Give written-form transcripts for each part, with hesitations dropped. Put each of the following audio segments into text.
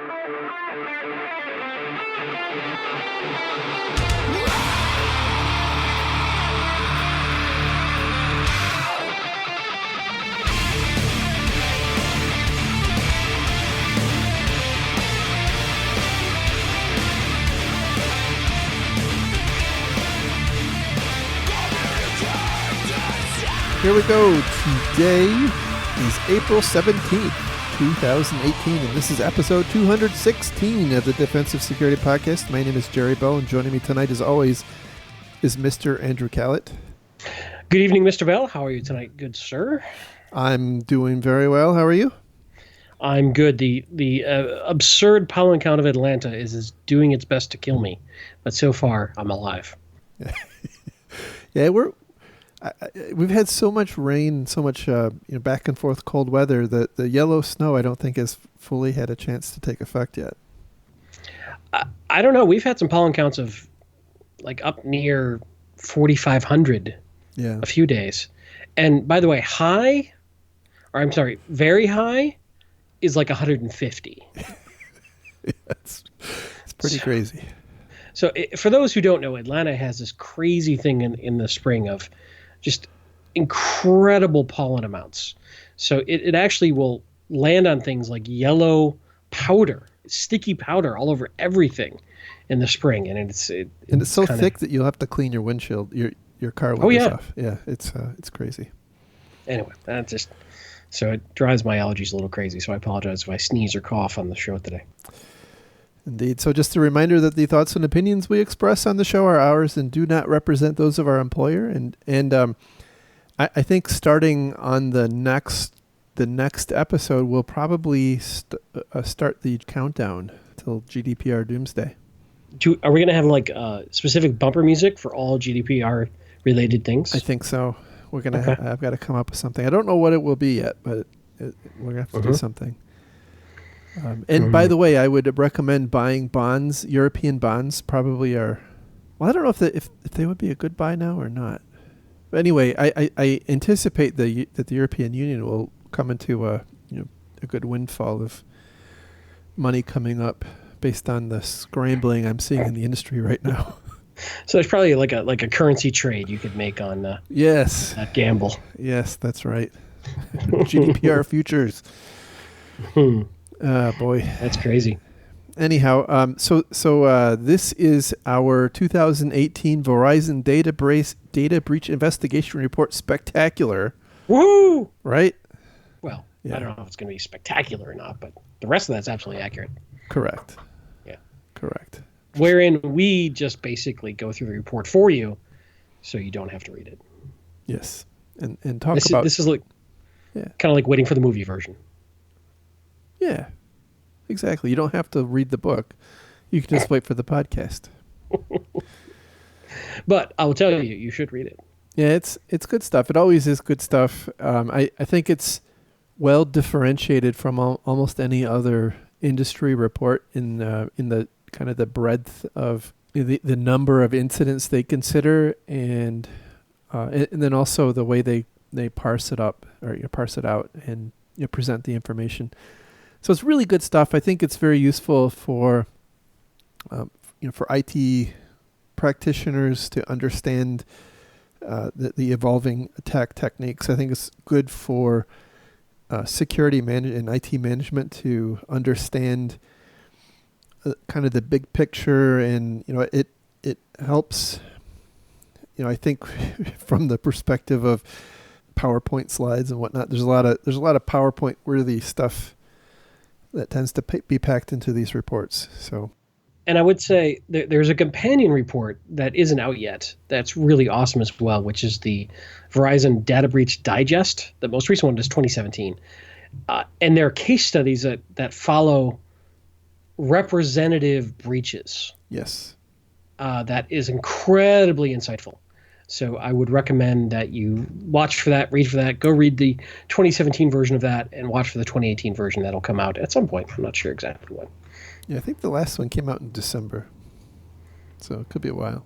Here we go. Today is April 17th, 2018, and this is episode 216 of the Defensive Security Podcast. My name is Jerry Bell, and joining me tonight, as always, is Mr. Andrew Callett. Good evening, Mr. Bell. How are you tonight, good sir? I'm doing very well. How are you? I'm good. The absurd pollen count of Atlanta is doing its best to kill me, but so far, I'm alive. Yeah, we've had so much rain, so much back and forth cold weather that the yellow snow I don't think has fully had a chance to take effect yet. I don't know. We've had some pollen counts of like up near 4,500 a few days. And by the way, very high is like 150. It's pretty crazy. So for those who don't know, Atlanta has this crazy thing in the spring of just incredible pollen amounts. So it actually will land on things like yellow powder, sticky powder all over everything in the spring. And it's so thick that you'll have to clean your windshield, your car windows off. Yeah, it's crazy. Anyway, so it drives my allergies a little crazy. So I apologize if I sneeze or cough on the show today. Indeed. So just a reminder that the thoughts and opinions we express on the show are ours and do not represent those of our employer. And I think starting on the next episode, we'll probably start the countdown till GDPR Doomsday. Are we going to have like specific bumper music for all GDPR related things? I think so. We're going to. I've got to come up with something. I don't know what it will be yet, but we're going to have to do something. And by the way, I would recommend buying bonds. European bonds probably are. Well, I don't know if they would be a good buy now or not. But anyway, I anticipate that the European Union will come into a good windfall of money coming up based on the scrambling I'm seeing in the industry right now. So there's probably like a currency trade you could make on that gamble. Yes, that's right. GDPR futures. Boy, that's crazy. Anyhow, so this is our 2018 Verizon data breach investigation report spectacular. Woo! Right? Well, I don't know if it's going to be spectacular or not, but the rest of that's absolutely accurate. Correct. Yeah. Correct. Wherein we just basically go through the report for you, so you don't have to read it. Yes, and talk about this is like kind of like waiting for the movie version. Yeah, exactly. You don't have to read the book. You can just wait for the podcast. But I will tell you, you should read it. Yeah, it's good stuff. It always is good stuff. I think it's well differentiated from almost any other industry report in the kind of the breadth of the number of incidents they consider and then also the way they parse it up or parse it out and present the information. So it's really good stuff. I think it's very useful for IT practitioners to understand the evolving attack techniques. I think it's good for security and IT management to understand kind of the big picture, and it helps. I think from the perspective of PowerPoint slides and whatnot, there's a lot of PowerPoint worthy stuff that tends to be packed into these reports. So, and I would say there's a companion report that isn't out yet that's really awesome as well, which is the Verizon Data Breach Digest. The most recent one is 2017. And there are case studies that follow representative breaches. Yes. That is incredibly insightful. So I would recommend that you watch for that, read for that, go read the 2017 version of that, and watch for the 2018 version that'll come out at some point. I'm not sure exactly when. Yeah, I think the last one came out in December. So it could be a while.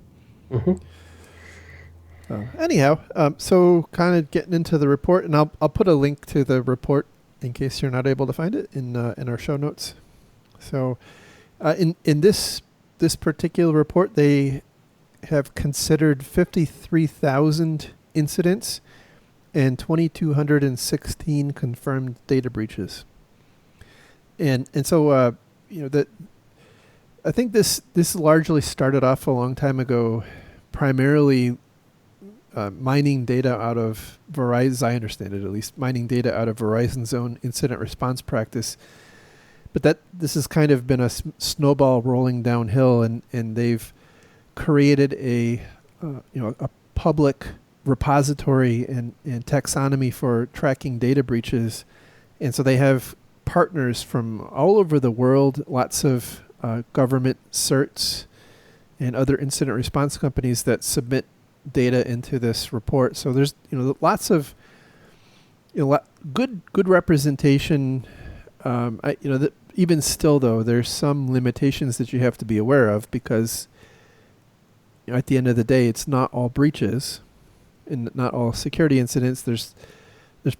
Mm-hmm. Anyhow, so kind of getting into the report, and I'll put a link to the report in case you're not able to find it in our show notes. So in this particular report, they have considered 53,000 incidents and 2,216 confirmed data breaches. And so that I think this largely started off a long time ago, primarily mining data out of Verizon, as I understand it at least, mining data out of Verizon's own incident response practice. But this has kind of been a snowball rolling downhill, and they've created a public repository and taxonomy for tracking data breaches. And so they have partners from all over the world, lots of government certs and other incident response companies that submit data into this report. So there's lots of good representation. Even still though, there's some limitations that you have to be aware of, because at the end of the day, it's not all breaches and not all security incidents. There's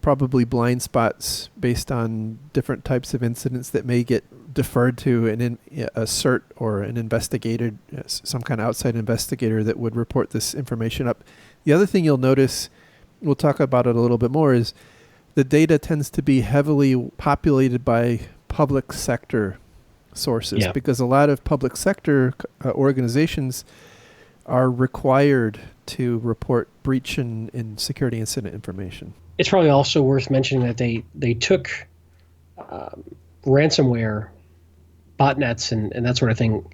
probably blind spots based on different types of incidents that may get deferred to a cert or an investigator, some kind of outside investigator that would report this information up. The other thing you'll notice, we'll talk about it a little bit more, is the data tends to be heavily populated by public sector sources, because a lot of public sector organizations are required to report breach and security incident information. It's probably also worth mentioning that they took ransomware, botnets, and that sort of thing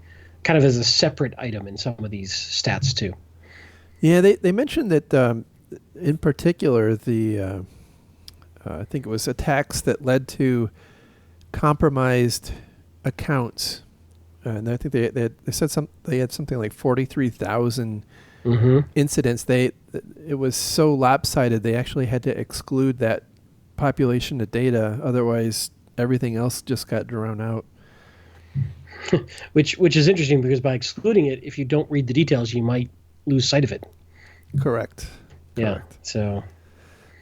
kind of as a separate item in some of these stats too. Yeah, they mentioned that in particular the I think it was attacks that led to compromised accounts, and I think they said they had something like 43,000 incidents. It was so lopsided they actually had to exclude that population of data, otherwise everything else just got drowned out. which is interesting, because by excluding it, if you don't read the details, you might lose sight of it. Correct. Yeah. So.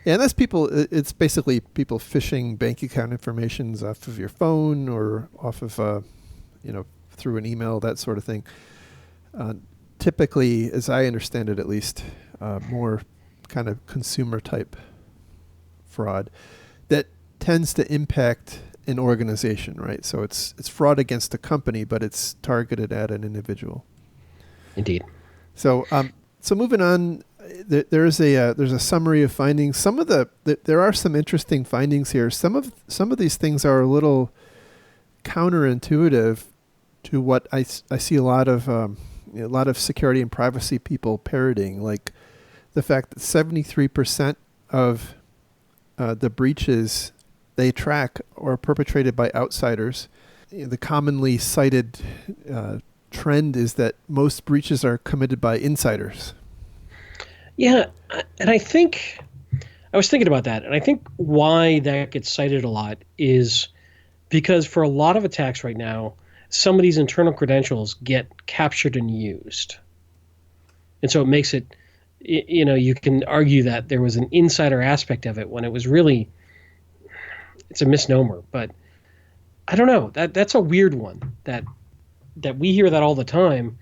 Yeah, and that's people. It's basically people phishing bank account information off of your phone or off of, through an email, that sort of thing. Typically, as I understand it, at least, more kind of consumer type fraud that tends to impact an organization, right? So it's fraud against a company, but it's targeted at an individual. Indeed. So moving on. There's a summary of findings. There are some interesting findings here. Some of these things are a little counterintuitive to what I see a lot of security and privacy people parroting, like the fact that 73% of the breaches they track are perpetrated by outsiders. The commonly cited trend is that most breaches are committed by insiders. Yeah, and I was thinking about that, and I think why that gets cited a lot is because for a lot of attacks right now, somebody's internal credentials get captured and used. And so it makes it, you can argue that there was an insider aspect of it when it was really, it's a misnomer. But I don't know, that's a weird one that we hear that all the time.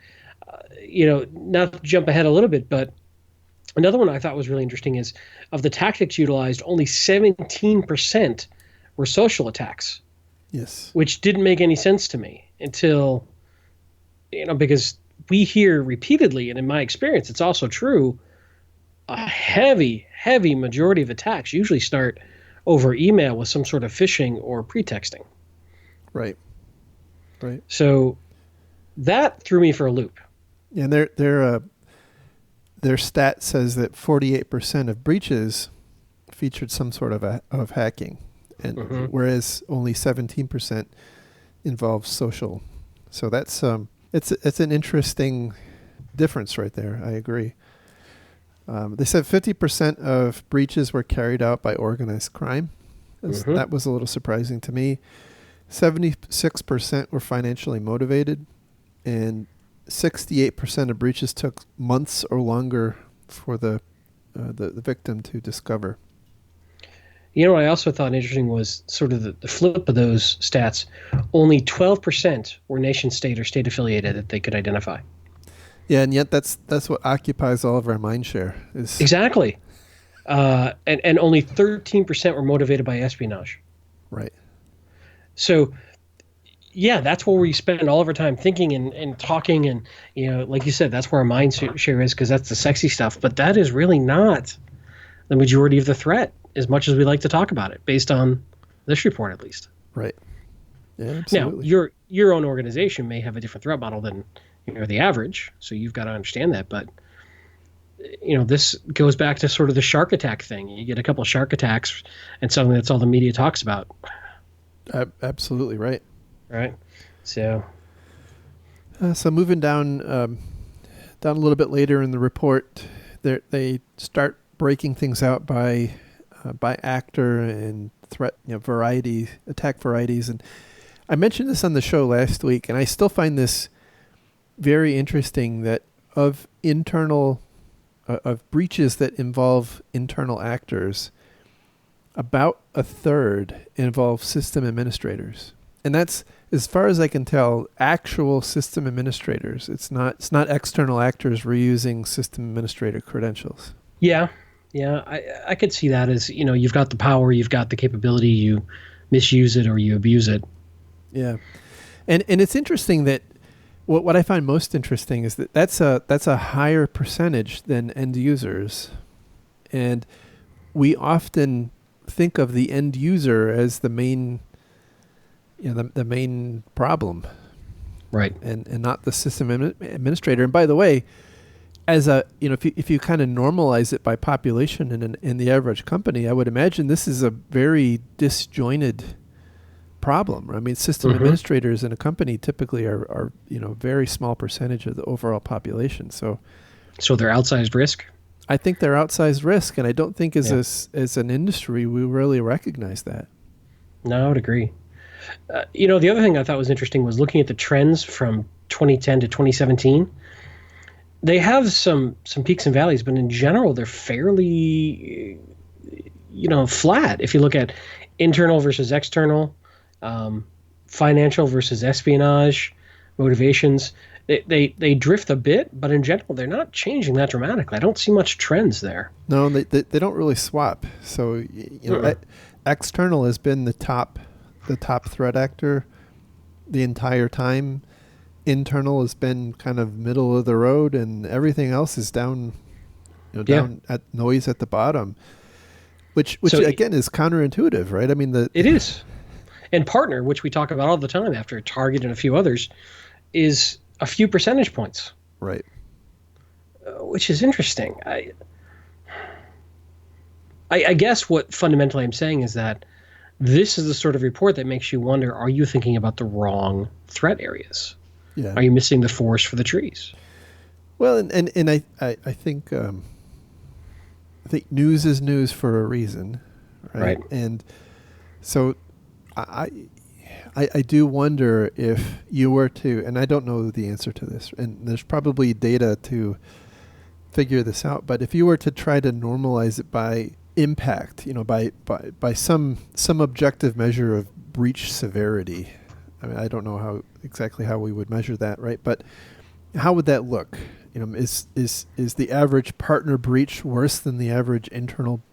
Not to jump ahead a little bit, but another one I thought was really interesting is, of the tactics utilized, only 17% were social attacks. Yes. Which didn't make any sense to me until, because we hear repeatedly, and in my experience, it's also true, a heavy, heavy majority of attacks usually start over email with some sort of phishing or pretexting. Right. So that threw me for a loop. Yeah, and their stat says that 48% of breaches featured some sort of hacking, and whereas only 17% involves social. So that's it's an interesting difference right there. I agree. They said 50% of breaches were carried out by organized crime. That was a little surprising to me. 76% were financially motivated, and 68% of breaches took months or longer for the victim to discover. You know what I also thought interesting was sort of the flip of those stats. Only 12% were nation state or state affiliated that they could identify. Yeah, and yet that's what occupies all of our mind share is Exactly. And only 13% were motivated by espionage. right. So, yeah, that's where we spend all of our time thinking and talking. And, like you said, that's where our mind share is because that's the sexy stuff. But that is really not the majority of the threat, as much as we like to talk about it, based on this report at least. Right. Yeah, Now, absolutely. your own organization may have a different threat model than the average, so you've got to understand that. But this goes back to sort of the shark attack thing. You get a couple of shark attacks, and suddenly that's all the media talks about, Absolutely right. right? So, So moving down a little bit later in the report, they start breaking things out by actor and threat, attack varieties. And I mentioned this on the show last week, and I still find this very interesting that of breaches that involve internal actors, about a third involve system administrators. And that's, as far as I can tell, actual system administrators. It's not external actors reusing system administrator credentials. yeah, I could see that as, you've got the power, you've got the capability, you misuse it or you abuse it. Yeah. And it's interesting that what I find most interesting is that that's a higher percentage than end users. And we often think of the end user as the main the main problem, Right. and not the system administrator. And by the way, as if you kind of normalize it by population in the average company, I would imagine this is a very disjointed problem. I mean, system administrators in a company typically are very small percentage of the overall population. So they're outsized risk. I think they're outsized risk, and I don't think as an industry we really recognize that. No, I would agree. The other thing I thought was interesting was looking at the trends from 2010 to 2017. They have some peaks and valleys, but in general, they're fairly, flat. If you look at internal versus external, financial versus espionage, motivations, they drift a bit, but in general, they're not changing that dramatically. I don't see much trends there. No, they don't really swap. So external has been the top threat actor the entire time. Internal has been kind of middle of the road, and everything else is down at noise at the bottom, which again is counterintuitive, right? I mean, it is. And partner, which we talk about all the time after Target and a few others, is a few percentage points, right? Which is interesting. I guess what fundamentally I'm saying is that this is the sort of report that makes you wonder: are you thinking about the wrong threat areas? Yeah. Are you missing the forest for the trees? Well, and I think news is news for a reason, right? And so I do wonder if you were to, and I don't know the answer to this, and there's probably data to figure this out, but if you were to try to normalize it by impact, by some objective measure of breach severity. I mean, I don't know exactly how we would measure that, right? But how would that look? Is the average partner breach worse than the average internal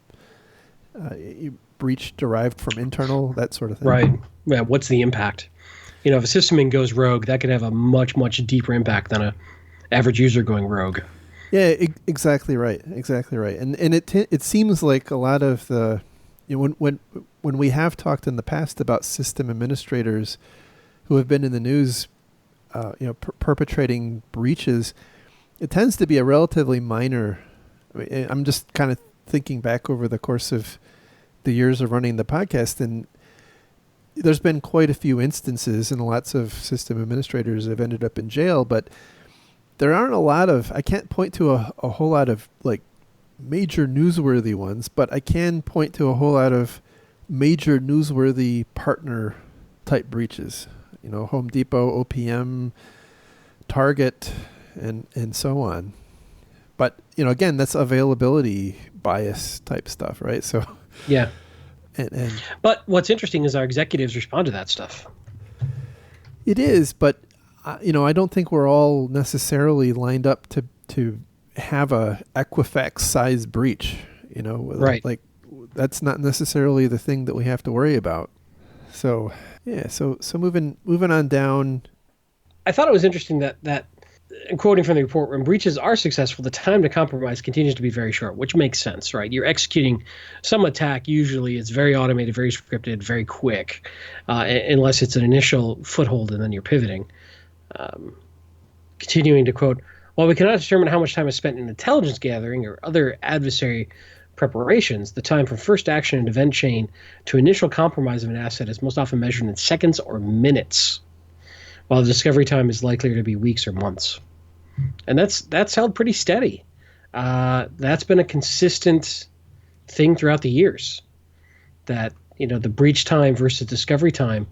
breach derived from internal, that sort of thing? Right. Yeah. What's the impact? If a system goes rogue, that could have a much, much deeper impact than a average user going rogue. Yeah, exactly right. Exactly right. And it seems like a lot of the when we have talked in the past about system administrators who have been in the news, perpetrating breaches, it tends to be a relatively minor. I mean, I'm just kind of thinking back over the course of the years of running the podcast, and there's been quite a few instances, and lots of system administrators have ended up in jail, but there aren't a lot of, I can't point to a whole lot of like major newsworthy ones, but I can point to a whole lot of major newsworthy partner type breaches. Home Depot, OPM, Target, and so on. But, again, that's availability bias type stuff, right? So yeah. And But what's interesting is our executives respond to that stuff. it is, but I don't think we're all necessarily lined up to have a Equifax size breach. Right. Like that's not necessarily the thing that we have to worry about. So yeah, so moving on down. I thought it was interesting that and quoting from the report, when breaches are successful, the time to compromise continues to be very short, which makes sense, right? You're executing some attack. Usually it's very automated, very scripted, very quick, unless it's an initial foothold and then you're pivoting. Continuing to quote, while we cannot determine how much time is spent in intelligence gathering or other adversary preparations, the time from first action and event chain to initial compromise of an asset is most often measured in seconds or minutes, while the discovery time is likely to be weeks or months. And that's held pretty steady. That's been a consistent thing throughout the years, that the breach time versus discovery time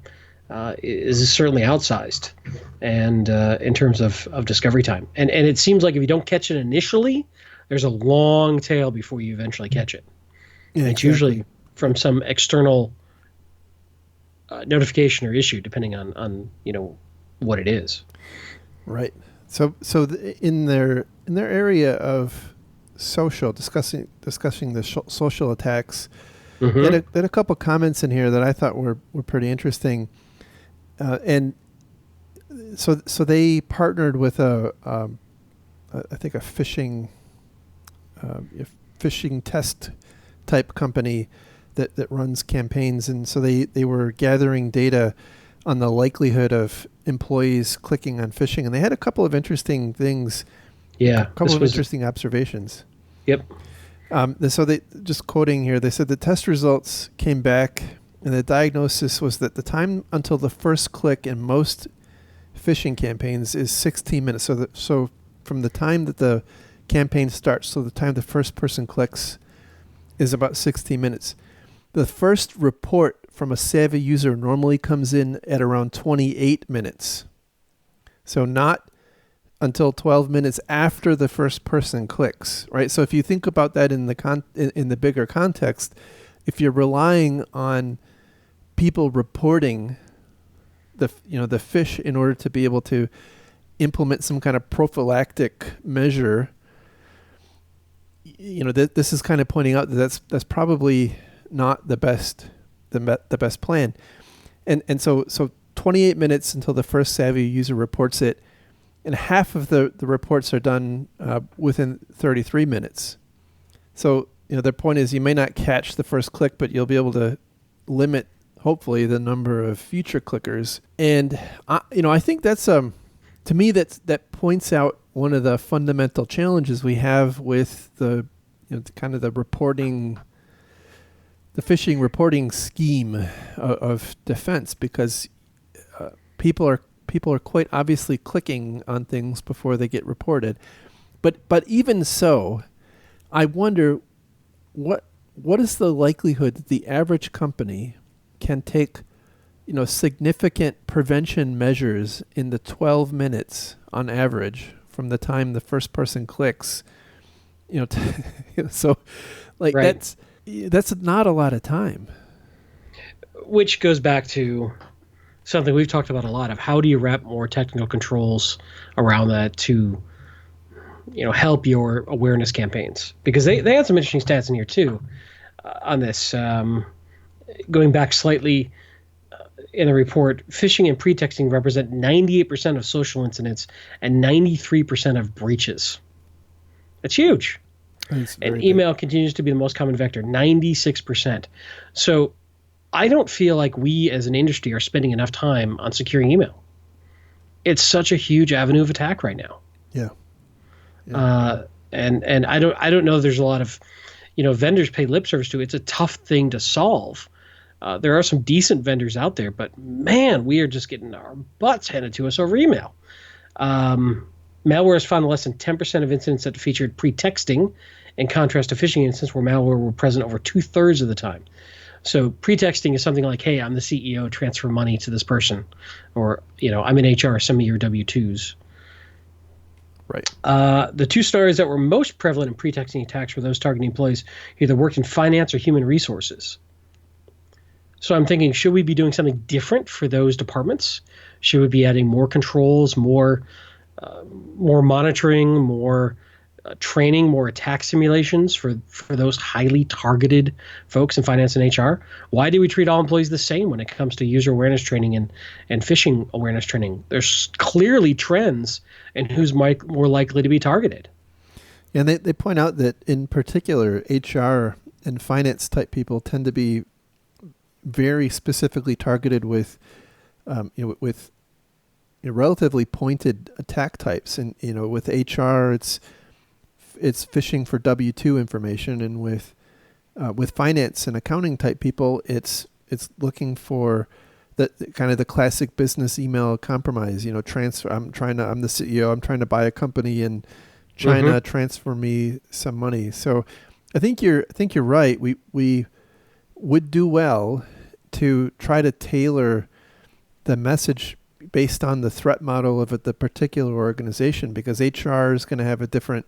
is certainly outsized, and in terms of discovery time. And it seems like if you don't catch it initially, there's a long tail before you eventually catch it. Yeah, it's usually from some external notification or issue, depending on what it is. Right. So in their area of social discussing the social attacks, Mm-hmm. they had a couple comments in here that I thought were pretty interesting, and so they partnered with I think a phishing test type company that runs campaigns, and so they were gathering data on the likelihood of employees clicking on phishing, and they had a couple of interesting things. Yeah, a couple of interesting observations. Yep. So they, just quoting here, they said the test results came back, and the diagnosis was that the time until the first click in most phishing campaigns is 16 minutes. So from the time that the campaign starts, so the time the first person clicks is about 16 minutes. The first report from a savvy user normally comes in at around 28 minutes. So not until 12 minutes after the first person clicks, right? So if you think about that in the bigger context, if you're relying on people reporting the phish in order to be able to implement some kind of prophylactic measure, this is kind of pointing out that that's probably not the best plan. And so 28 minutes until the first savvy user reports it, and half of the reports are done within 33 minutes. So, their point is you may not catch the first click, but you'll be able to limit, hopefully, the number of future clickers. And, I think that's, to me, that points out one of the fundamental challenges we have with the reporting, the phishing reporting scheme of defense, because people are quite obviously clicking on things before they get reported. But even so, I wonder what is the likelihood that the average company can take significant prevention measures in the 12 minutes on average from the time the first person clicks, so like right. That's not a lot of time. Which goes back to something we've talked about a lot of how do you wrap more technical controls around that to, help your awareness campaigns? Because they had some interesting stats in here too on this. Going back slightly in the report, phishing and pretexting represent 98% of social incidents and 93% of breaches. That's huge. And email continues to be the most common vector, 96%. So I don't feel like we as an industry are spending enough time on securing email. It's such a huge avenue of attack right now. Yeah. And I don't know. There's a lot of, vendors pay lip service to it. It's a tough thing to solve. There are some decent vendors out there, but man, we are just getting our butts handed to us over email. Malware has found less than 10% of incidents that featured pretexting, in contrast to phishing incidents where malware were present over 2/3 of the time. So pretexting is something like, hey, I'm the CEO, transfer money to this person. Or, I'm in HR, send me your W-2s. Right. The two stories that were most prevalent in pretexting attacks were those targeting employees who either worked in finance or human resources. So I'm thinking, should we be doing something different for those departments? Should we be adding more controls, more monitoring, more training, more attack simulations for those highly targeted folks in finance and HR? Why do we treat all employees the same when it comes to user awareness training and phishing awareness training? There's clearly trends in who's more likely to be targeted. And they point out that in particular, HR and finance type people tend to be very specifically targeted with relatively pointed attack types. And with HR, it's phishing for W-2 information, and with finance and accounting type people, it's looking for the kind of the classic business email compromise. Transfer. I'm the CEO. I'm trying to buy a company in China. Transfer me some money. So I think you're right. We would do well to try to tailor the message based on the threat model of the particular organization, because HR is going to have a different,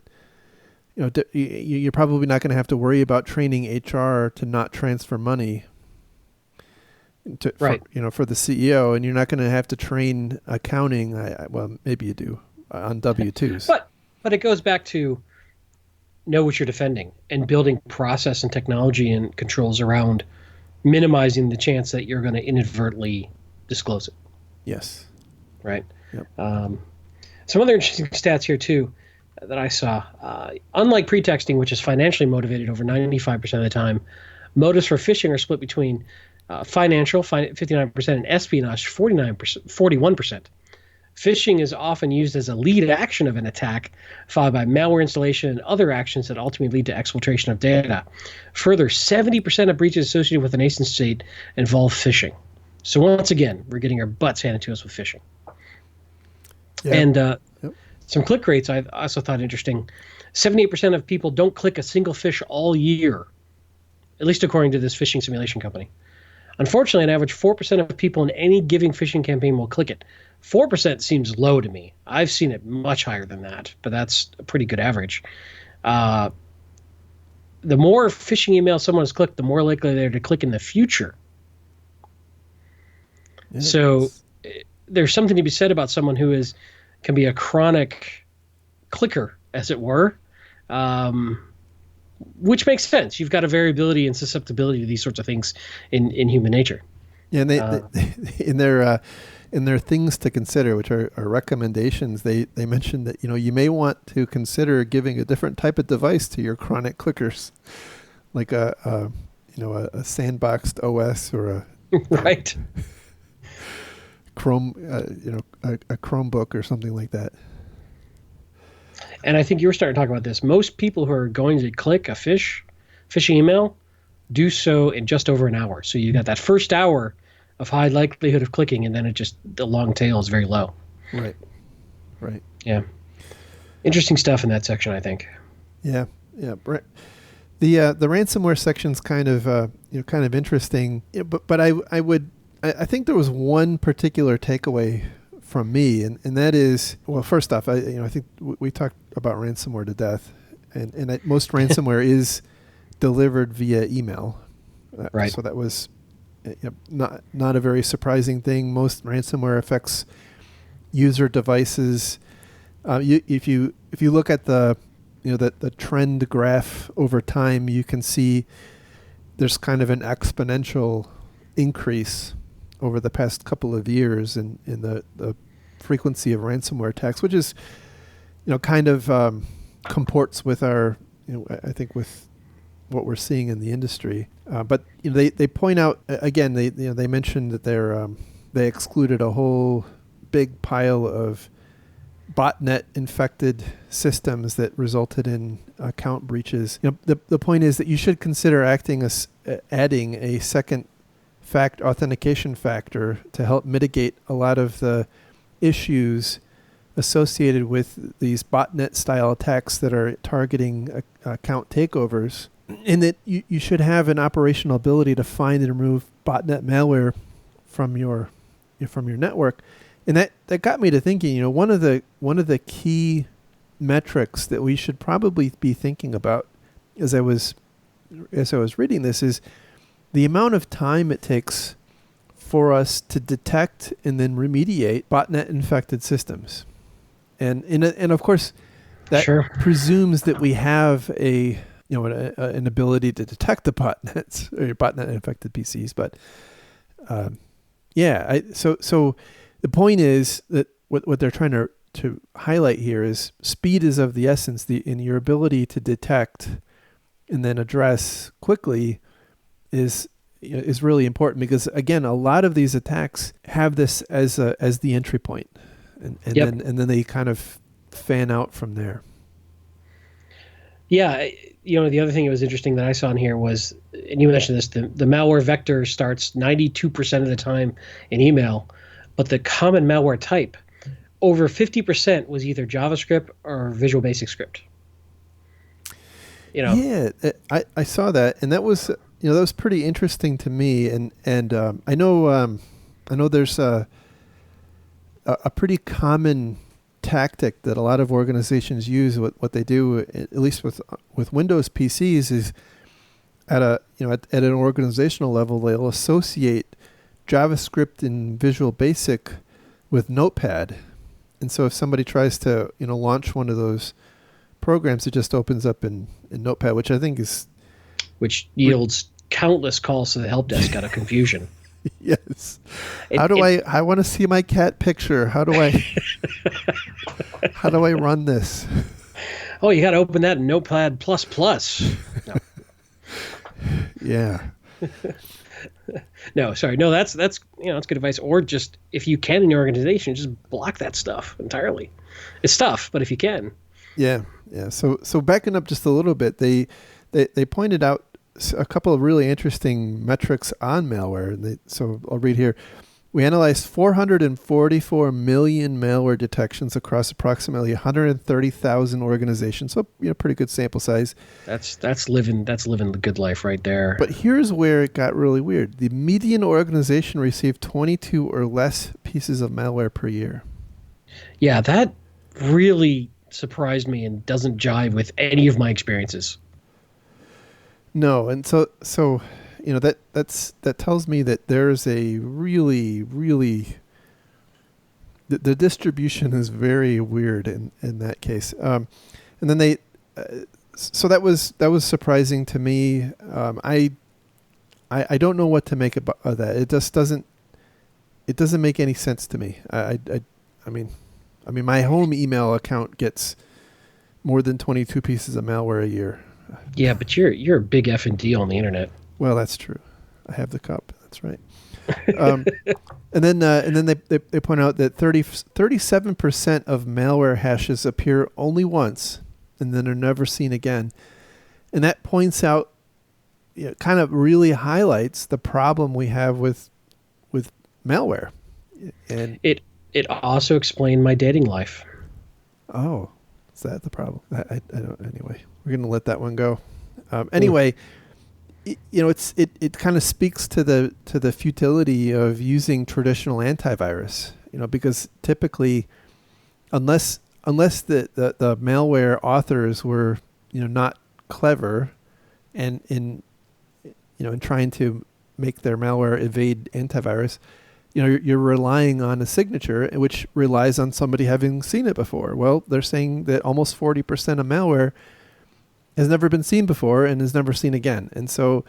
you're probably not going to have to worry about training HR to not transfer money for the CEO, and you're not going to have to train accounting. Well, maybe you do on W-2s. But it goes back to know what you're defending and building process and technology and controls around minimizing the chance that you're going to inadvertently disclose it. Yes. Right. Yep. Some other interesting stats here too that I saw. Unlike pretexting, which is financially motivated over 95% of the time, motives for phishing are split between financial, 59%, and espionage, 41%. Phishing is often used as a lead action of an attack, followed by malware installation and other actions that ultimately lead to exfiltration of data. Further, 70% of breaches associated with a nation state involve phishing. So once again, we're getting our butts handed to us with phishing. Yeah. And some click rates I also thought interesting. 78% of people don't click a single fish all year, at least according to this phishing simulation company. Unfortunately, on average, 4% of people in any given phishing campaign will click it. 4% seems low to me. I've seen it much higher than that, but that's a pretty good average. The more phishing emails someone has clicked, the more likely they are to click in the future. Yeah, so there's something to be said about someone who can be a chronic clicker, as it were, which makes sense. You've got a variability and susceptibility to these sorts of things in human nature. Yeah, and they in their things to consider, which are recommendations, they mentioned that you may want to consider giving a different type of device to your chronic clickers, like a sandboxed OS or a right. Chrome, a Chromebook or something like that. And I think you were starting to talk about this. Most people who are going to click a phishing email do so in just over an hour. So you got that first hour of high likelihood of clicking, and then the long tail is very low. Right. Yeah. Interesting stuff in that section, I think. Yeah. Right. The ransomware section's kind of interesting, but I think there was one particular takeaway from me, and that is, well, first off, I think we talked about ransomware to death, and most ransomware is delivered via email. Right. So that was not a very surprising thing. Most ransomware affects user devices. If you look at the trend graph over time, you can see there's kind of an exponential increase over the past couple of years in the frequency of ransomware attacks, which is kind of comports with our I think with what we're seeing in the industry. But they point out again, they mentioned that they excluded a whole big pile of botnet infected systems that resulted in account breaches. The point is that you should consider adding a second authentication factor to help mitigate a lot of the issues associated with these botnet style attacks that are targeting account takeovers. And that you should have an operational ability to find and remove botnet malware from your network. And that got me to thinking, one of the key metrics that we should probably be thinking about as I was reading this is the amount of time it takes for us to detect and then remediate botnet infected systems. And of course, that Sure. presumes that we have an ability to detect the botnets or botnet infected PCs. But so the point is that what they're trying to highlight here is speed is of the essence. In your ability to detect and then address quickly is really important, because again, a lot of these attacks have this as the entry point, and then they kind of fan out from there. Yeah, the other thing that was interesting that I saw in here was, and you mentioned this, the malware vector starts 92% of the time in email, but the common malware type, over 50% was either JavaScript or Visual Basic Script. Yeah, I saw that, and that was that was pretty interesting to me, and I know there's a pretty common tactic that a lot of organizations use. What they do, at least with Windows PCs, is at an organizational level, they'll associate JavaScript and Visual Basic with Notepad, and so if somebody tries to launch one of those programs, it just opens up in Notepad, which yields countless calls to the help desk out of confusion. Yes. I want to see my cat picture. How do I run this? Oh, you got to open that in Notepad++. No. Yeah. No, sorry. No, that's that's good advice. Or just, if you can in your organization, just block that stuff entirely. It's tough, but if you can. Yeah. So backing up just a little bit, they pointed out a couple of really interesting metrics on malware. So I'll read here. We analyzed 444 million malware detections across approximately 130,000 organizations. So pretty good sample size. That's living the good life right there. But here's where it got really weird. The median organization received 22 or less pieces of malware per year. Yeah, that really surprised me and doesn't jive with any of my experiences. No, and so that tells me that there's a really the distribution is very weird in that case. And then so that was surprising to me. I don't know what to make about that. It just doesn't make any sense to me. I mean my home email account gets more than 22 pieces of malware a year. Yeah, but you're a big effing deal on the internet. Well, that's true. I have the cup. That's right. And then they point out that 37% of malware hashes appear only once and then are never seen again. And that points out, kind of really highlights the problem we have with malware. And it also explained my dating life. Oh, is that the problem? I don't. Anyway, we're gonna let that one go. Anyway, it kind of speaks to the futility of using traditional antivirus. Because typically, unless the malware authors were not clever, and in trying to make their malware evade antivirus, you're relying on a signature which relies on somebody having seen it before. Well, they're saying that almost 40% of malware has never been seen before and is never seen again. And so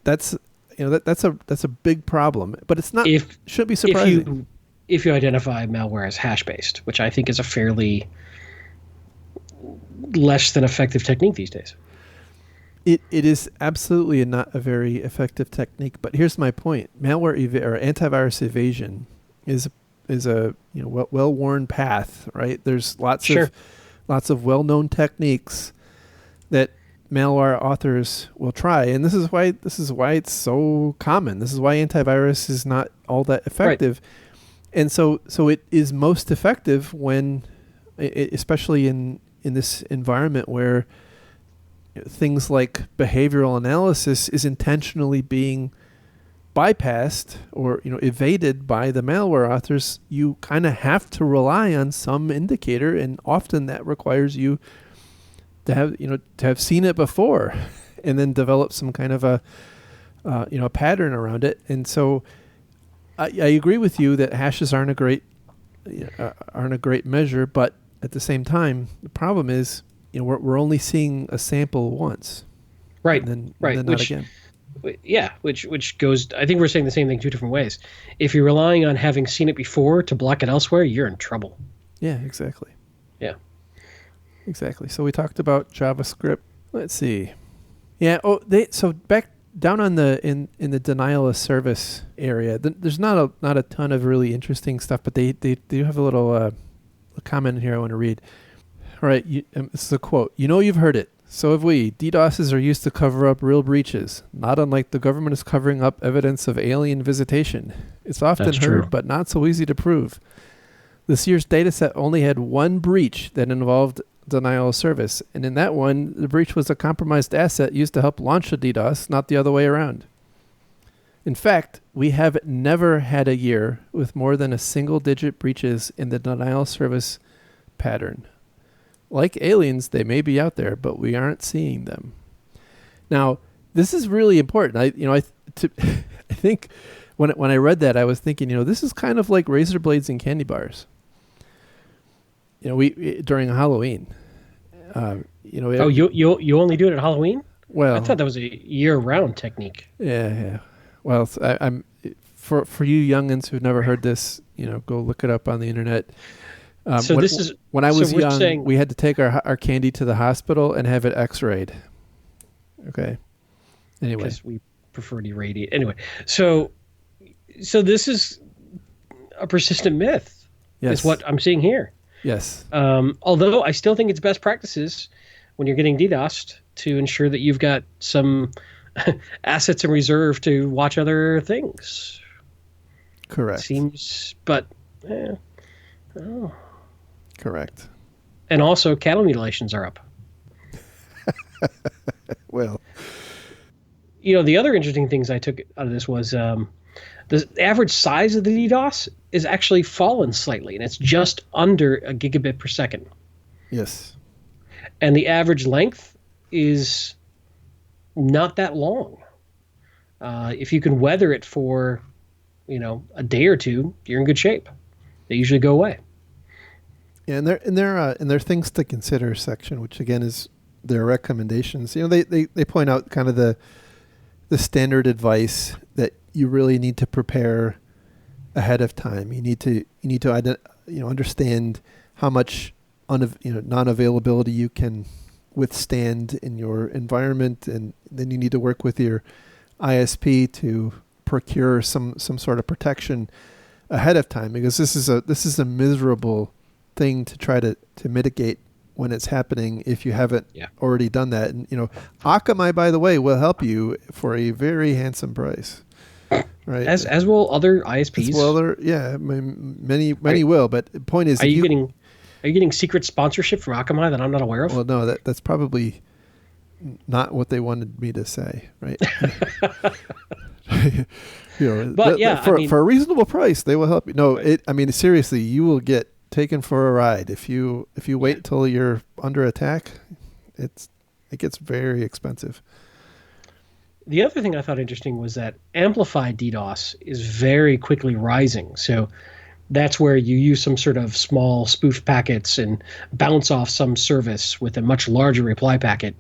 that's a big problem, but it's not, shouldn't be surprising. If you identify malware as hash-based, which I think is a fairly less than effective technique these days. It is absolutely not a very effective technique, but here's my point: malware or antivirus evasion is a well-worn path, right? There's lots of well-known techniques that malware authors will try, and this is why it's so common. This is why antivirus is not all that effective, right. And so it is most effective when, especially in this environment where things like behavioral analysis is intentionally being bypassed or evaded by the malware authors. You kind of have to rely on some indicator, and often that requires you to have seen it before, and then develop some kind of a pattern around it. And so I agree with you that hashes aren't a great measure, but at the same time, the problem is, we're only seeing a sample once, Right. and Right. then not again. Yeah, which goes. I think we're saying the same thing two different ways. If you're relying on having seen it before to block it elsewhere, you're in trouble. Yeah, exactly. Yeah. Exactly. So we talked about JavaScript. Let's see. Yeah. So back down on in the denial of service area, there's not a ton of really interesting stuff, but they do have a little a comment here I want to read. All right. This is a quote. You've heard it. So have we. DDoSes are used to cover up real breaches, not unlike the government is covering up evidence of alien visitation. It's often That's heard, true. but not so easy to prove. This year's dataset only had one breach that involved denial of service, and in that one, the breach was a compromised asset used to help launch a DDoS, not the other way around. In fact, we have never had a year with more than a single-digit breaches in the denial of service pattern. Like aliens, they may be out there, but we aren't seeing them. Now, this is really important. I think when I read that, I was thinking, this is kind of like razor blades and candy bars. We during Halloween. You only do it at Halloween? Well, I thought that was a year-round technique. Yeah. Well, I'm for you youngins who've never heard this, go look it up on the internet. When I was young, we had to take our candy to the hospital and have it X-rayed. Okay. Anyway, because we prefer to irradiate. Anyway, so this is a persistent myth. Yes. Is what I'm seeing here. Yes. Although I still think it's best practices when you're getting DDoSed to ensure that you've got some assets in reserve to watch other things. Correct. Correct. And also, cattle mutilations are up. Well, the other interesting things I took out of this was the average size of the DDoS is actually fallen slightly, and it's just under a gigabit per second. Yes. And the average length is not that long. If you can weather it for, a day or two, you're in good shape. They usually go away. Yeah, and their things to consider section, which again is their recommendations. They point out kind of the standard advice that you really need to prepare ahead of time. You need to understand how much non-availability you can withstand in your environment, and then you need to work with your ISP to procure some sort of protection ahead of time, because this is a miserable thing to try to mitigate when it's happening if you haven't already done that. And Akamai, by the way, will help you for a very handsome price. Right. As will other ISPs. Many will. But the point is, are you getting secret sponsorship from Akamai that I'm not aware of? Well, no, that's probably not what they wanted me to say, right? But for a reasonable price, they will help you. No, seriously, you will get taken for a ride if you wait till you're under attack. It gets very expensive. The other thing I thought interesting was that amplified DDoS is very quickly rising. So that's where you use some sort of small spoof packets and bounce off some service with a much larger reply packet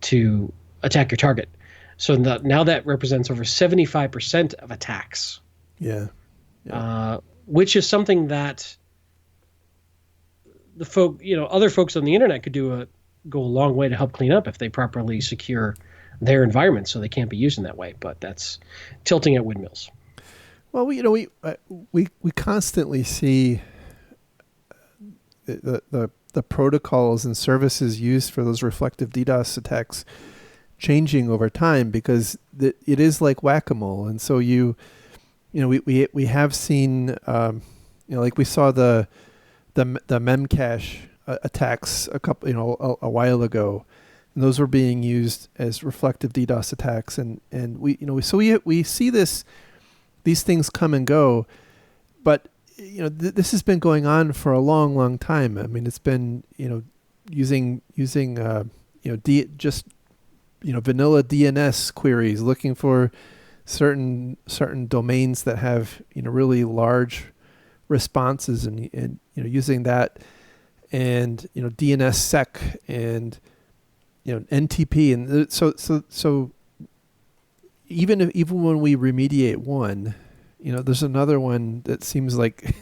to attack your target. So now that represents over 75% of attacks. Yeah. Which is something that other folks on the internet could go a long way to help clean up if they properly secure their environment so they can't be used in that way. But that's tilting at windmills. Well, we constantly see the protocols and services used for those reflective DDoS attacks changing over time, because it is like whack-a-mole. And so we have seen like we saw the Memcache attacks a while ago, and those were being used as reflective DDoS attacks, and we see these things come and go, but this has been going on for a long time. I mean, it's been using vanilla DNS queries, looking for certain domains that have really large responses, and using that, and DNSSEC and NTP, and so even when we remediate one, there's another one that seems like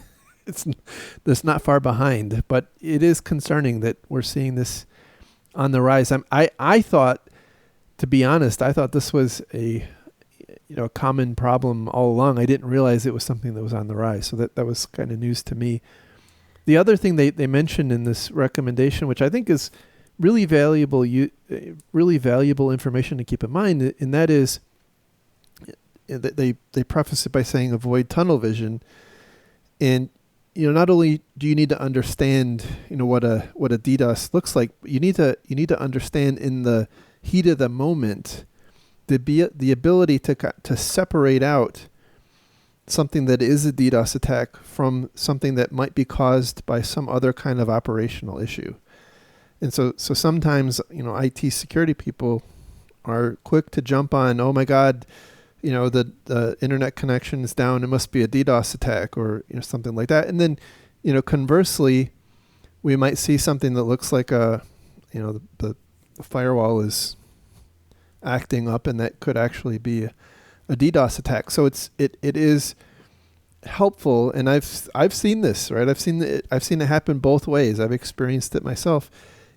that's not far behind, but it is concerning that we're seeing this on the rise. I thought, to be honest, I thought this was a common problem all along. I didn't realize it was something that was on the rise. So that was kind of news to me. The other thing they mentioned in this recommendation, which I think is really valuable information to keep in mind, and that is that they preface it by saying avoid tunnel vision. And not only do you need to understand what a DDoS looks like, but you need to understand in the heat of the moment the ability to separate out something that is a DDoS attack from something that might be caused by some other kind of operational issue. And so sometimes IT security people are quick to jump on, oh my God, the internet connection is down, it must be a DDoS attack, or something like that. And then conversely, we might see something that looks like the firewall is acting up, and that could actually be a DDoS attack. So it is helpful, and I've seen this, right? I've seen it happen both ways. I've experienced it myself.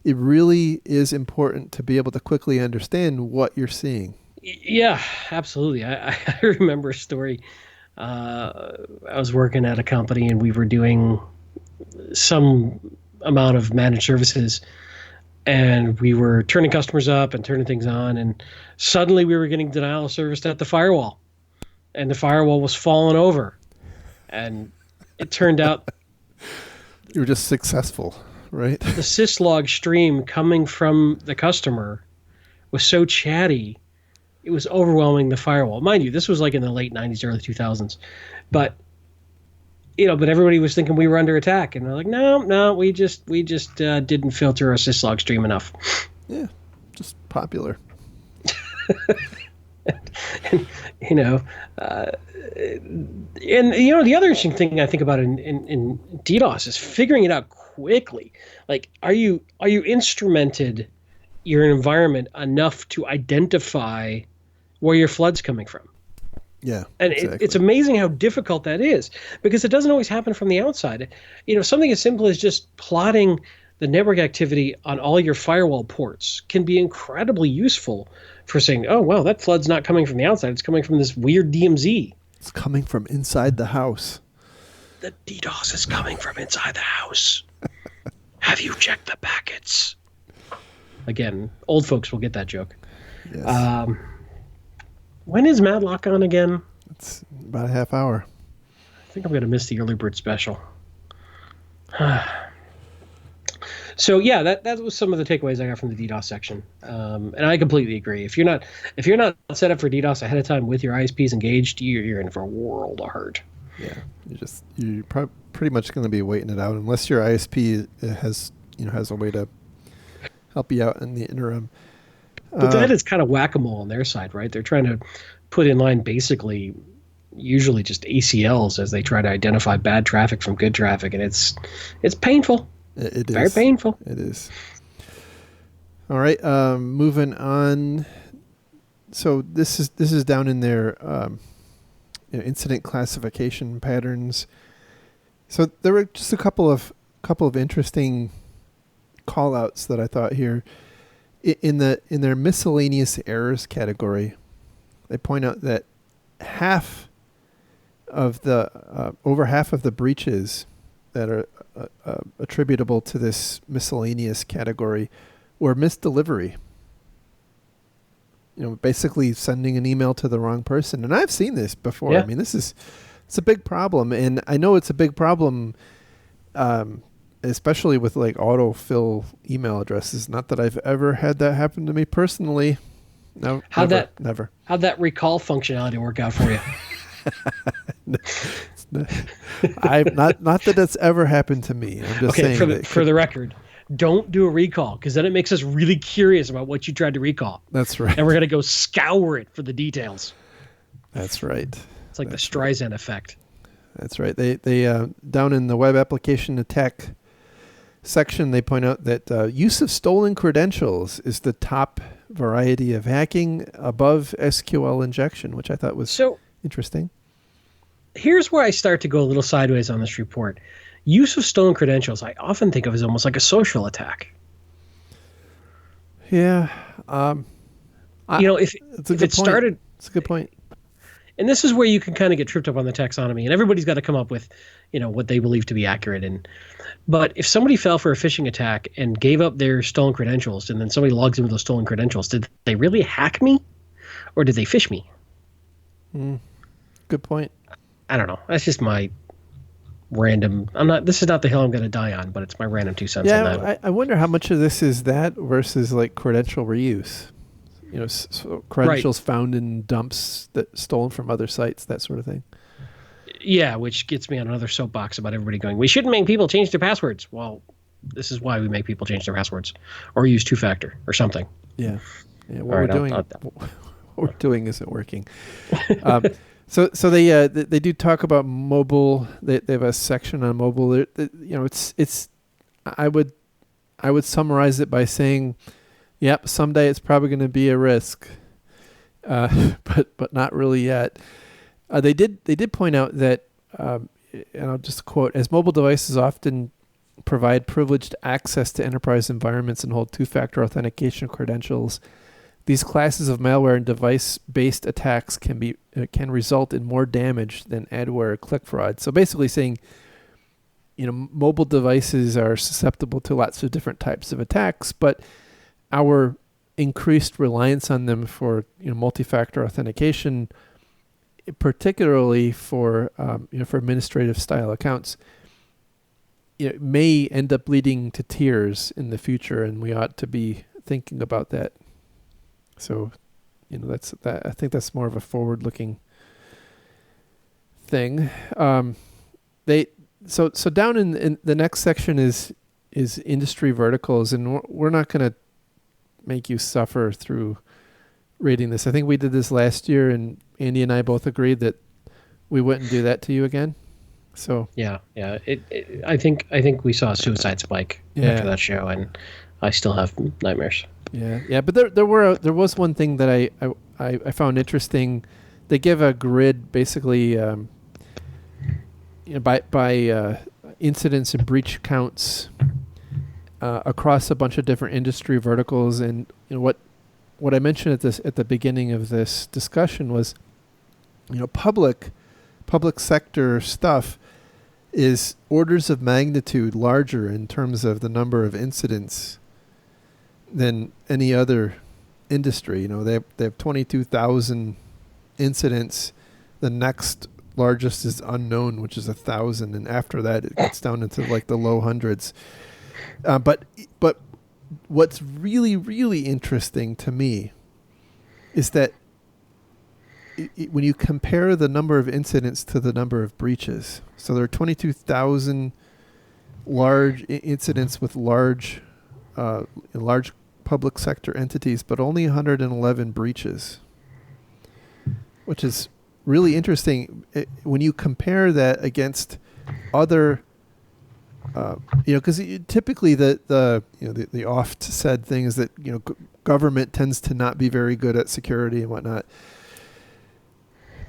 It really is important to be able to quickly understand what you're seeing. Yeah, absolutely. I remember a story. I was working at a company, and we were doing some amount of managed services, and we were turning customers up and turning things on, and suddenly we were getting denial of service at the firewall, and the firewall was falling over, and it turned out you were just successful, right? The syslog stream coming from the customer was so chatty, it was overwhelming the firewall. Mind you, this was like in the late 90s, early 2000s, but everybody was thinking we were under attack, and they're like, no, we just didn't filter our syslog stream enough. Yeah, just popular. and the other interesting thing I think about in DDoS is figuring it out quickly. Like, are you instrumented your environment enough to identify where your flood's coming from? Yeah, and exactly. It's amazing how difficult that is, because it doesn't always happen from the outside. Something as simple as just plotting the network activity on all your firewall ports can be incredibly useful for saying, oh, well, that flood's not coming from the outside. It's coming from this weird DMZ. It's coming from inside the house. The DDoS is coming from inside the house. Have you checked the packets? Again, old folks will get that joke. Yes. When is Matlock on again? It's about a half hour. I think I'm going to miss the early bird special. So yeah, that was some of the takeaways I got from the DDoS section, and I completely agree. If you're not set up for DDoS ahead of time with your ISPs engaged, you're in for a world of hurt. Yeah, you're pretty much going to be waiting it out unless your ISP has a way to help you out in the interim. But that is kind of whack-a-mole on their side, right? They're trying to put in line basically, usually just ACLs as they try to identify bad traffic from good traffic, and it's painful. It is very painful. It is. All right, moving on. So this is down in their incident classification patterns. So there were just a couple of interesting call-outs that I thought here. In their miscellaneous errors category, they point out that over half of the breaches that are attributable to this miscellaneous category were misdelivery. Basically sending an email to the wrong person. And I've seen this before. Yeah. I mean, it's a big problem, and I know it's a big problem. Especially with like autofill email addresses. Not that I've ever had that happen to me personally. No, never. How'd that recall functionality work out for you? I've not that that's ever happened to me. I'm just saying. For the record, don't do a recall, because then it makes us really curious about what you tried to recall. That's right. And we're gonna go scour it for the details. That's right. It's like That's the Streisand effect. That's right. They down in the web application attack section, they point out that use of stolen credentials is the top variety of hacking above SQL injection, which I thought was So interesting. here's where I start to go a little sideways on this report. Use of stolen credentials, I often think of as almost like a social attack. Yeah. If It's a if good it point. started, It's a good point. and this is where you can kind of get tripped up on the taxonomy, and everybody's got to come up with, what they believe to be accurate. But if somebody fell for a phishing attack and gave up their stolen credentials, and then somebody logs in with those stolen credentials, did they really hack me, or did they phish me? Good point. I don't know. That's just my random. This is not the hill I'm going to die on, but it's my random 2 cents on that. Yeah, I wonder how much of this is that versus like credential reuse. So credentials found in dumps that stolen from other sites, that sort of thing. Yeah, which gets me on another soapbox about everybody going, we shouldn't make people change their passwords. Well, this is why we make people change their passwords or use two-factor or something. Yeah. What we're doing isn't working. So they do talk about mobile. They have a section on mobile. It's I would summarize it by saying, yep, someday it's probably going to be a risk, but not really yet. They did point out that, and I'll just quote, as mobile devices often provide privileged access to enterprise environments and hold two-factor authentication credentials, these classes of malware and device-based attacks can result in more damage than adware or click fraud. So basically saying, mobile devices are susceptible to lots of different types of attacks, but our increased reliance on them for multi-factor authentication, particularly for for administrative style accounts, it may end up leading to tiers in the future, and we ought to be thinking about that. So, that's that. I think that's more of a forward-looking thing. So down in the next section is industry verticals, and we're not going to make you suffer through reading this. I think we did this last year, and Andy and I both agreed that we wouldn't do that to you again. So yeah. I think we saw a suicide spike after that show, and I still have nightmares. Yeah. But there was one thing that I found interesting. They give a grid basically, by incidents and breach counts across a bunch of different industry verticals, and what I mentioned at the beginning of this discussion was, public sector stuff is orders of magnitude larger in terms of the number of incidents than any other industry. They have 22,000 incidents. The next largest is unknown, which is 1,000, and after that it gets down into like the low hundreds. But what's really, really interesting to me is that when you compare the number of incidents to the number of breaches, so there are 22,000 large incidents with large public sector entities, but only 111 breaches, which is really interesting when you compare that against other. Because typically the oft said thing is that government tends to not be very good at security and whatnot.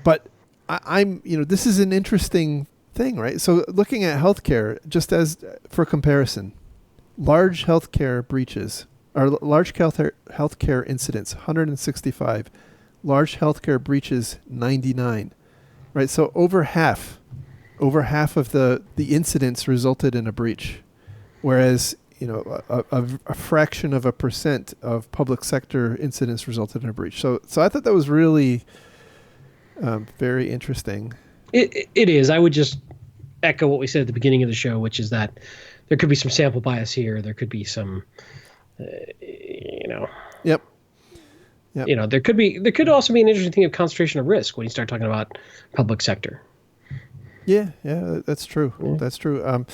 But I'm this is an interesting thing, right? So looking at healthcare, just as for comparison, large healthcare breaches or large healthcare incidents, 165, large healthcare breaches, 99, right? So over half of the incidents resulted in a breach, whereas a fraction of a percent of public sector incidents resulted in a breach. So I thought that was really very interesting. It is. I would just echo what we said at the beginning of the show, which is that there could be some sample bias here. There could be some, Yep. There could also be an interesting thing of concentration of risk when you start talking about public sector. Yeah, that's true. Yeah. That's true.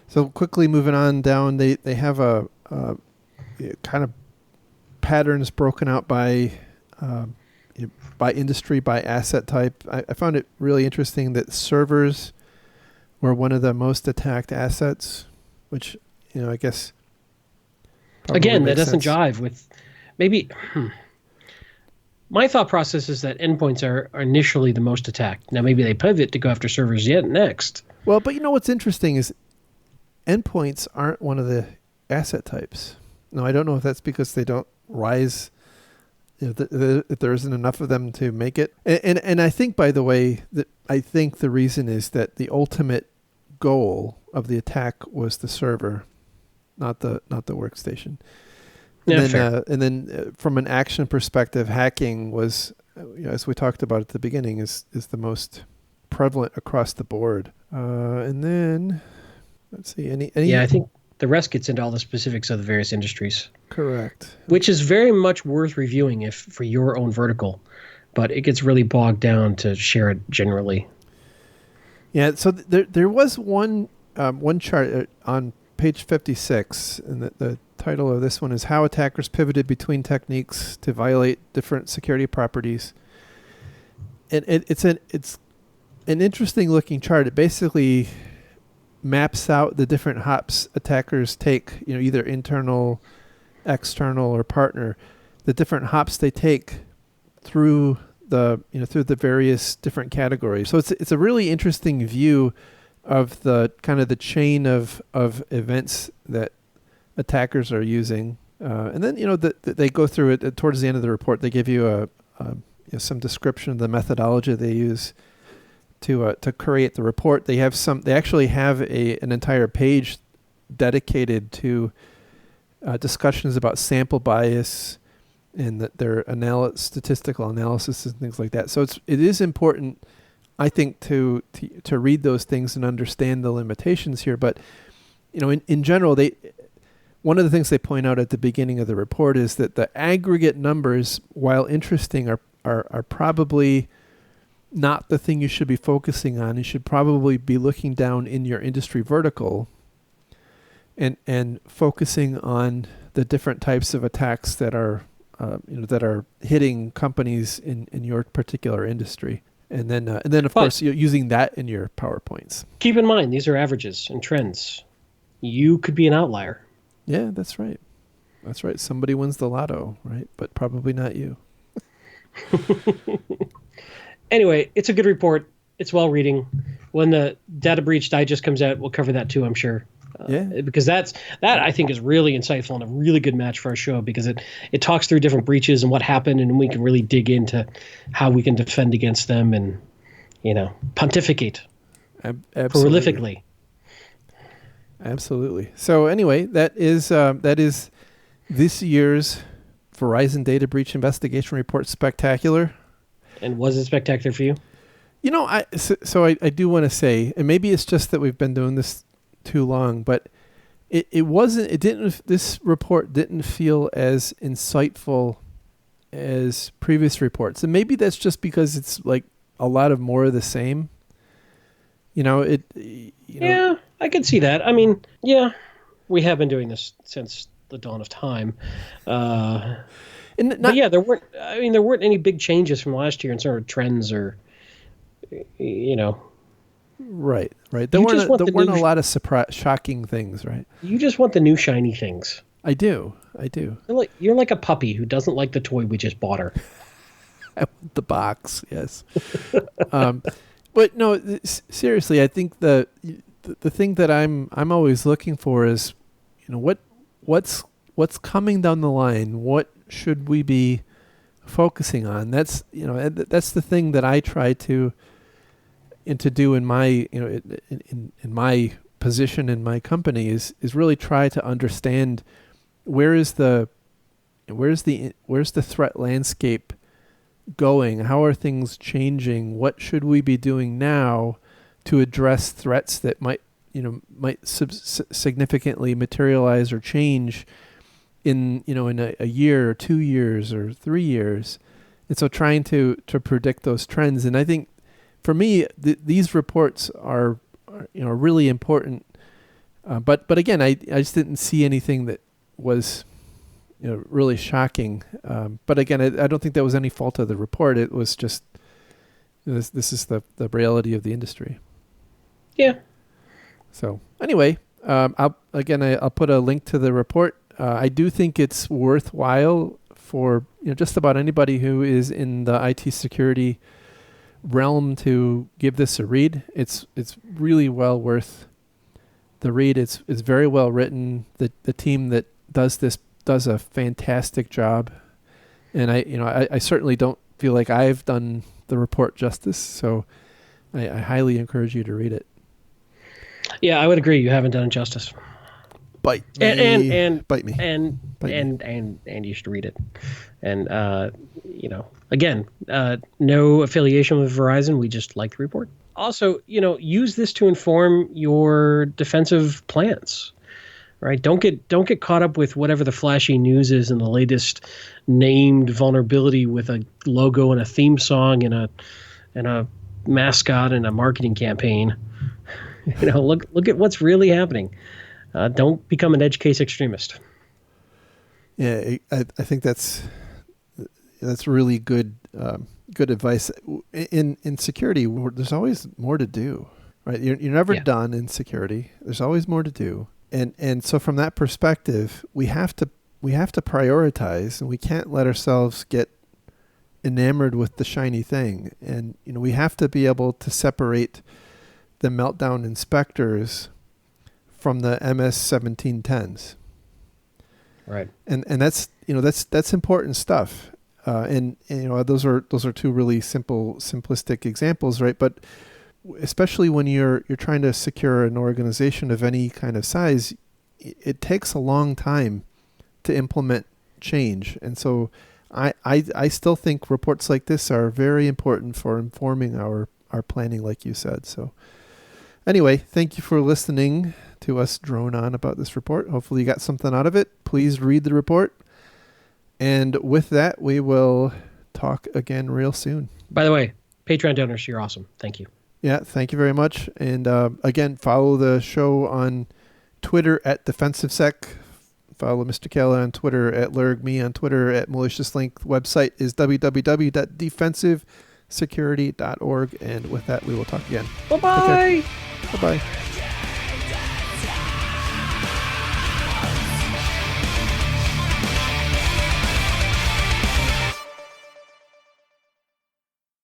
So quickly moving on down, they have a kind of patterns broken out by by industry, by asset type. I found it really interesting that servers were one of the most attacked assets, which, I guess Again, that makes doesn't sense. jive with maybe. My thought process is that endpoints are initially the most attacked. Now maybe they pivot to go after servers yet next. Well, but what's interesting is endpoints aren't one of the asset types. Now, I don't know if that's because they don't rise, if there isn't enough of them to make it. And I think, by the way, that I think the reason is that the ultimate goal of the attack was the server, not the workstation. And then from an action perspective, hacking was, as we talked about at the beginning, is the most prevalent across the board. And then, let's see, any Yeah, I think the rest gets into all the specifics of the various industries. Correct. Which is very much worth reviewing if for your own vertical, but it gets really bogged down to share it generally. Yeah, so there was one chart on page 56, and the title of this one is How Attackers Pivoted Between Techniques to Violate Different Security Properties. And it's an interesting looking chart. It basically maps out the different hops attackers take, either internal, external, or partner, the different hops they take through through the various different categories. So it's a really interesting view of the kind of the chain of events that attackers are using. And then, they go through it towards the end of the report. They give you some description of the methodology they use to create the report. They actually have an entire page dedicated to discussions about sample bias and their statistical analysis and things like that. So it is important, I think, to read those things and understand the limitations here. But in general, one of the things they point out at the beginning of the report is that the aggregate numbers, while interesting, are probably not the thing you should be focusing on. You should probably be looking down in your industry vertical and focusing on the different types of attacks that are hitting companies in your particular industry. And then of course, you're using that in your PowerPoints. Keep in mind, these are averages and trends. You could be an outlier. Yeah, that's right. That's right. Somebody wins the lotto, right? But probably not you. Anyway, it's a good report. It's well reading. When the Data Breach Digest comes out, we'll cover that too, I'm sure. Because that I think is really insightful and a really good match for our show, because it talks through different breaches and what happened, and we can really dig into how we can defend against them and pontificate prolifically. Absolutely. So anyway, that is this year's Verizon Data Breach Investigation Report Spectacular. And was it spectacular for you? I do want to say, and maybe it's just that we've been doing this too long, but this report didn't feel as insightful as previous reports. And maybe that's just because it's like a lot of more of the same. Yeah, I could see that. I mean, yeah, we have been doing this since the dawn of time. But yeah, there weren't any big changes from last year in sort of trends or, Right. There weren't a lot of shocking things, right? You just want the new shiny things. I do. You're like a puppy who doesn't like the toy we just bought her. I want the box, yes. But no, seriously, I think the thing that I'm always looking for is, what's coming down the line. What should we be focusing on? That's the thing that I try to do in my in my position in my company is really try to understand where's the threat landscape going? How are things changing? What should we be doing now to address threats that might significantly materialize or change in a year or 2 years or 3 years? And so trying to predict those trends. And I think for me, these reports are really important. But again, I just didn't see anything that was really shocking. But again, I don't think that was any fault of the report. It was just this is the reality of the industry. Yeah. So anyway, I'll put a link to the report. I do think it's worthwhile for just about anybody who is in the IT security realm to give this a read. It's really well worth the read. It's very well written. The team that does this does a fantastic job, and I certainly don't feel like I've done the report justice. So I highly encourage you to read it. Yeah, I would agree. You haven't done it justice. Bite me. And bite me. And you should read it. And again, no affiliation with Verizon. We just like the report. Also, use this to inform your defensive plans. Right? Don't get caught up with whatever the flashy news is and the latest named vulnerability with a logo and a theme song and a mascot and a marketing campaign. Look at what's really happening. Don't become an edge case extremist. Yeah, I think that's really good advice. In security, there's always more to do, right? You're never done in security. There's always more to do, and so from that perspective, we have to prioritize, and we can't let ourselves get enamored with the shiny thing. And we have to be able to separate the meltdown inspectors from the MS-1710s. Right. And that's important stuff. And those are two really simplistic examples, right? But especially when you're trying to secure an organization of any kind of size, it takes a long time to implement change. And so I still think reports like this are very important for informing our planning, like you said. So anyway, thank you for listening to us drone on about this report. Hopefully you got something out of it. Please read the report. And with that, we will talk again real soon. By the way, Patreon donors, you're awesome. Thank you. Yeah, thank you very much. And again, follow the show on Twitter at DefensiveSec. Follow Mr. Kayla on Twitter at Lurg, me on Twitter at MaliciousLink. The website is www.defensivesecurity.org. And with that, we will talk again. Bye-bye. Bye-bye.